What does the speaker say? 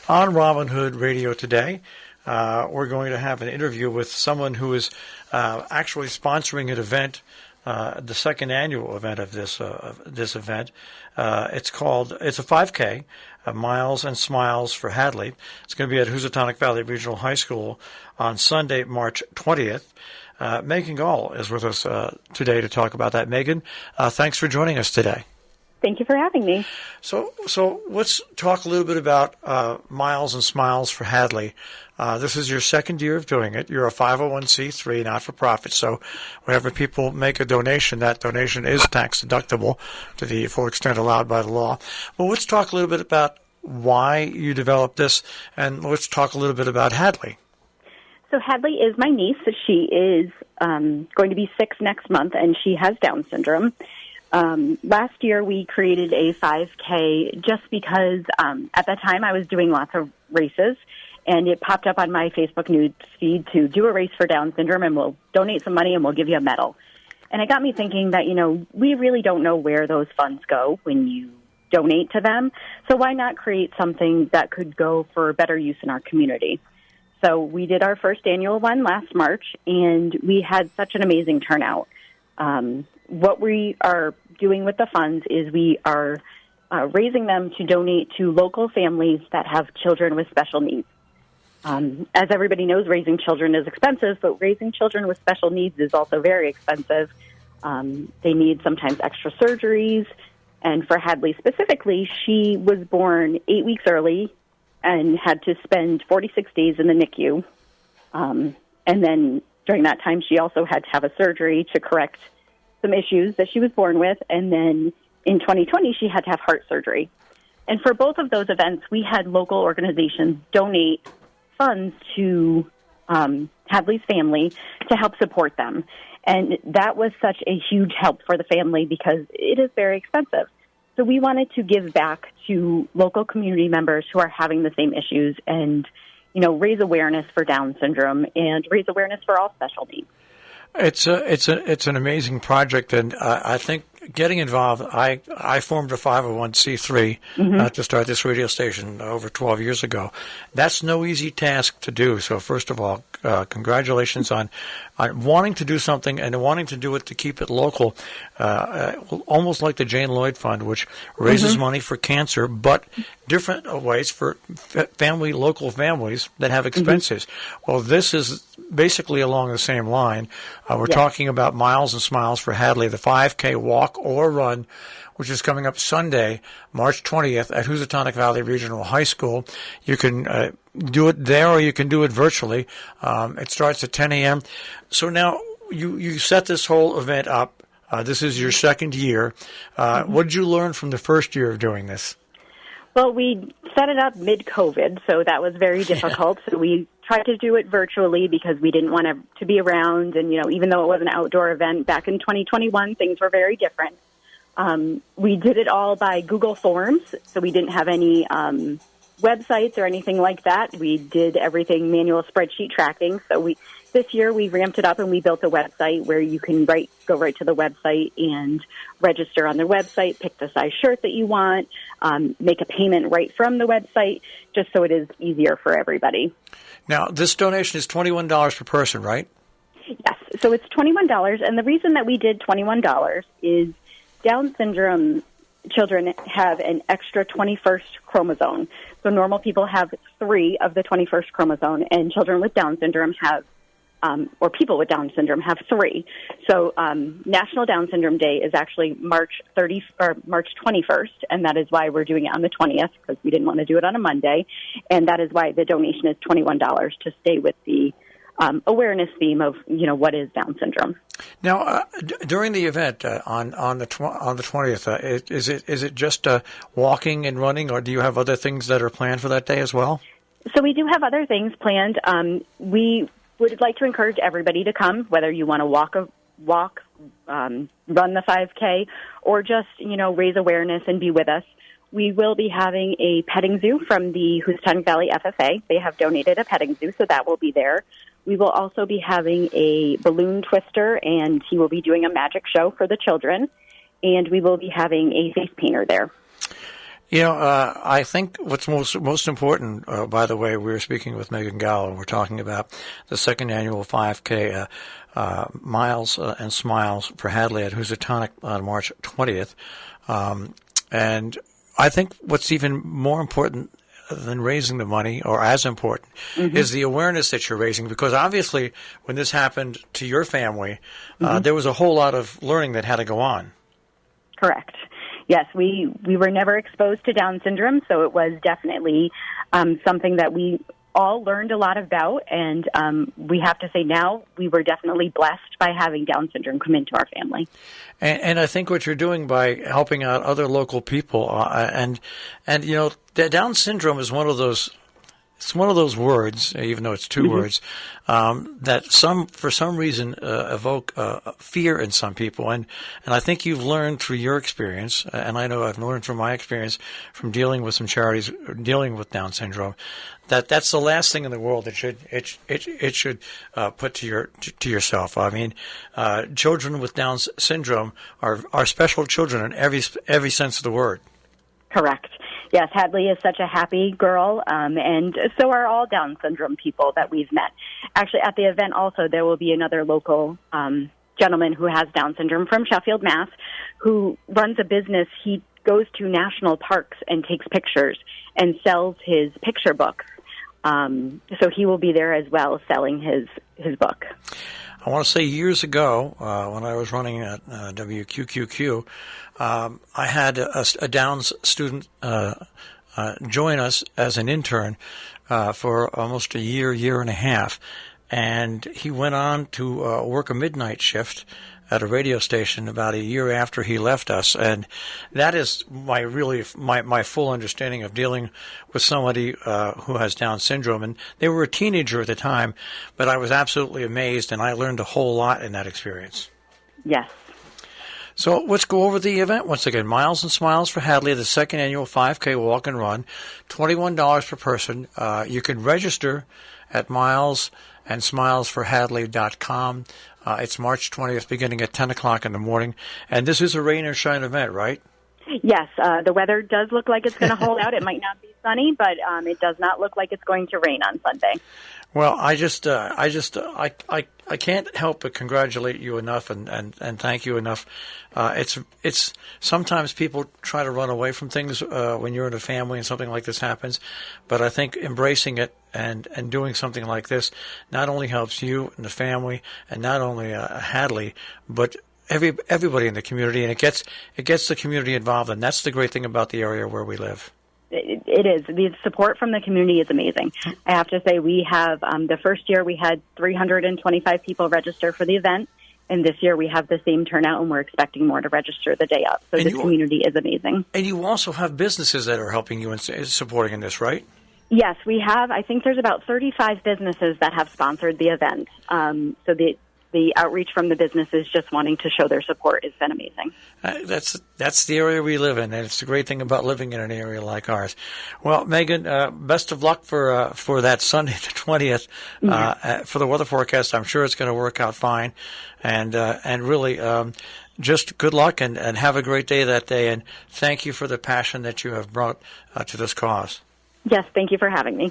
On Robin Hood Radio today, we're going to have an interview with someone who is actually sponsoring an event, the second annual event of this event. It's a 5K, Miles and Smiles for Hadley. It's going to be at Housatonic Valley Regional High School on Sunday, March 20th. Megan Gawel is with us today to talk about that. Megan, thanks for joining us today. Thank you for having me. So let's talk a little bit about Miles and Smiles for Hadley. This is your second year of doing it. You're a 501c3, not-for-profit, so whenever people make a donation, that donation is tax deductible to the full extent allowed by the law. Well, let's talk a little bit about why you developed this, and let's talk a little bit about Hadley. So Hadley is my niece. She is going to be 6 next month, and she has Down syndrome. Last year, we created a 5K just because at that time I was doing lots of races, and it popped up on my Facebook news feed to do a race for Down syndrome, and we'll donate some money and we'll give you a medal. And it got me thinking that, we really don't know where those funds go when you donate to them. So why not create something that could go for better use in our community? So we did our first annual one last March, and we had such an amazing turnout. What we are doing with the funds is we are raising them to donate to local families that have children with special needs. As everybody knows, raising children is expensive, but raising children with special needs is also very expensive. They need sometimes extra surgeries. And for Hadley specifically, she was born 8 weeks early and had to spend 46 days in the NICU. And then during that time, she also had to have a surgery to correct some issues that she was born with, and then in 2020, she had to have heart surgery. And for both of those events, we had local organizations donate funds to Hadley's family to help support them. And that was such a huge help for the family because it is very expensive. So we wanted to give back to local community members who are having the same issues and, raise awareness for Down syndrome and raise awareness for all special needs. It's an amazing project, and I think getting involved. I formed a 501c3 to start this radio station over 12 years ago. That's no easy task to do. So first of all, congratulations on wanting to do something and wanting to do it to keep it local, almost like the Jane Lloyd Fund, which raises money for cancer, but different ways for local families that have expenses. Well, this is basically along the same line. We're talking about Miles and Smiles for Hadley, the 5K walk or run, which is coming up Sunday, March 20th at Housatonic Valley Regional High School. You can do it there or you can do it virtually. It starts at 10 a.m. So now you set this whole event up. This is your second year. What did you learn from the first year of doing this? Well, we set it up mid-COVID, so that was very difficult. So we tried to do it virtually because we didn't want to be around. And, even though it was an outdoor event back in 2021, things were very different. We did it all by Google Forms, so we didn't have any websites or anything like that. We did everything manual spreadsheet tracking. So this year we ramped it up and we built a website where you can go right to the website and register on their website, pick the size shirt that you want, make a payment right from the website, just so it is easier for everybody. Now, this donation is $21 per person, right? Yes, so it's $21, and the reason that we did $21 is Down syndrome children have an extra 21st chromosome. So normal people have 3 of the 21st chromosome, and children with Down syndrome have, or people with Down syndrome have 3. So National Down Syndrome Day is actually March 21st, and that is why we're doing it on the 20th, because we didn't want to do it on a Monday. And that is why the donation is $21 to stay with the awareness theme of, what is Down syndrome. Now, during the event on the 20th, is it just walking and running, or do you have other things that are planned for that day as well? So we do have other things planned. We would like to encourage everybody to come, whether you want to run the 5K, or just raise awareness and be with us. We will be having a petting zoo from the Housatonic Valley FFA. They have donated a petting zoo, so that will be there. We will also be having a balloon twister, and he will be doing a magic show for the children. And we will be having a face painter there. I think what's most important, by the way, we were speaking with Megan Gawel, and we're talking about the second annual 5K Miles and Smiles for Hadley at Housatonic on March 20th. And I think what's even more important than raising the money, or as important, is the awareness that you're raising. Because obviously, when this happened to your family, there was a whole lot of learning that had to go on. Correct. Yes, we were never exposed to Down syndrome, so it was definitely something that we all learned a lot about, and we have to say now we were definitely blessed by having Down syndrome come into our family. And I think what you're doing by helping out other local people, and Down syndrome is one of those. It's one of those words, even though it's two words, that for some reason evoke fear in some people. And I think you've learned through your experience, and I know I've learned from my experience from dealing with some charities dealing with Down syndrome, that's the last thing in the world that it should put to yourself. I mean, children with Down syndrome are special children in every sense of the word. Correct. Yes, Hadley is such a happy girl, and so are all Down syndrome people that we've met. Actually, at the event also, there will be another local gentleman who has Down syndrome from Sheffield, Mass., who runs a business. He goes to national parks and takes pictures and sells his picture books. So he will be there as well selling his book. I want to say years ago, when I was running at WQQQ, I had a Downs student join us as an intern for almost a year and a half. And he went on to work a midnight shift at a radio station about a year after he left us. And that is my full understanding of dealing with somebody who has Down syndrome. And they were a teenager at the time, but I was absolutely amazed, and I learned a whole lot in that experience. Yes. So let's go over the event once again. Miles and Smiles for Hadley, the second annual 5K walk and run, $21 per person. You can register at milesandsmilesforhadley.com. It's March 20th, beginning at 10 o'clock in the morning. And this is a rain or shine event, right? Yes. The weather does look like it's going to hold out. It might not be sunny, but it does not look like it's going to rain on Sunday. Well, I can't help but congratulate you enough and thank you enough. It's sometimes people try to run away from things when you're in a family and something like this happens, but I think embracing it and doing something like this not only helps you and the family, and not only Hadley, but everybody in the community, and it gets the community involved, and that's the great thing about the area where we live. It is. The support from the community is amazing. I have to say, we have the first year we had 325 people register for the event, and this year we have the same turnout, and we're expecting more to register the day up. So the community is amazing. And you also have businesses that are helping you and supporting in this, right? Yes, we have. I think there's about 35 businesses that have sponsored the event. So the outreach from the businesses just wanting to show their support has been amazing. That's the area we live in, and it's the great thing about living in an area like ours. Well, Megan, best of luck for that Sunday the 20th. For the weather forecast, I'm sure it's going to work out fine, and really just good luck and have a great day that day, and thank you for the passion that you have brought to this cause. Yes, thank you for having me.